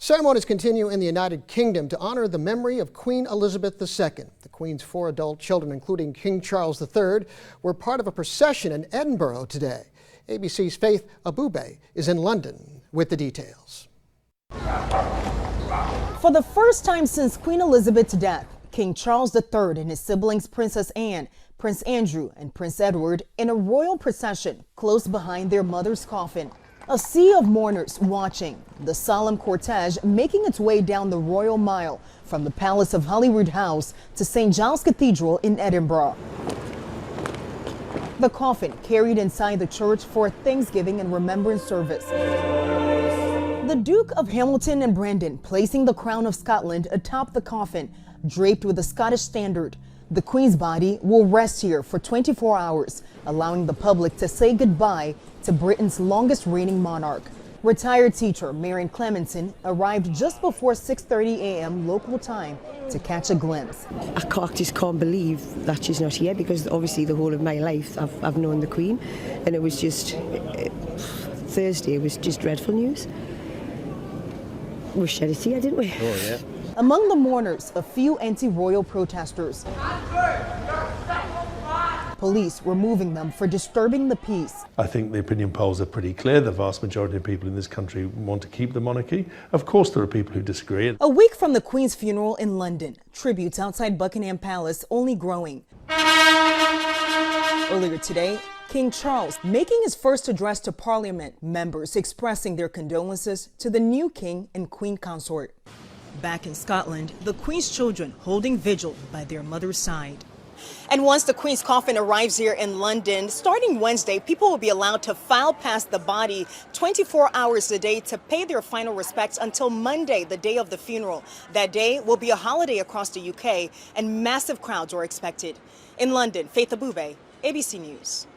Ceremonies continue in the United Kingdom to honor the memory of Queen Elizabeth II. The Queen's 4 adult children, including King Charles III, were part of a procession in Edinburgh today. ABC's Faith Abube is in London with the details. For the first time since Queen Elizabeth's death, King Charles III and his siblings Princess Anne, Prince Andrew, and Prince Edward in a royal procession close behind their mother's coffin. A sea of mourners watching, the solemn cortege making its way down the Royal Mile from the Palace of Holyrood House to St. Giles Cathedral in Edinburgh. The coffin carried inside the church for a Thanksgiving and remembrance service. The Duke of Hamilton and Brandon placing the crown of Scotland atop the coffin, draped with the Scottish standard. The Queen's body will rest here for 24 hours, allowing the public to say goodbye to Britain's longest reigning monarch. Retired teacher Marion Clemenson arrived just before 6:30 a.m. local time to catch a glimpse. I just can't believe that she's not here, because obviously the whole of my life I've known the Queen, and it was just Thursday was just dreadful news. We shed a tear, didn't we? Oh, yeah. Among the mourners, a few anti-royal protesters. Police removing them for disturbing the peace. I think the opinion polls are pretty clear. The vast majority of people in this country want to keep the monarchy. Of course, there are people who disagree. A week from the Queen's funeral in London, tributes outside Buckingham Palace only growing. Earlier today, King Charles making his first address to Parliament, members expressing their condolences to the new King and Queen consort. Back in Scotland, the Queen's children holding vigil by their mother's side. And once the Queen's coffin arrives here in London, starting Wednesday, people will be allowed to file past the body 24 hours a day to pay their final respects until Monday, the day of the funeral. That day will be a holiday across the UK, and massive crowds are expected. In London, Faith Abube, ABC News.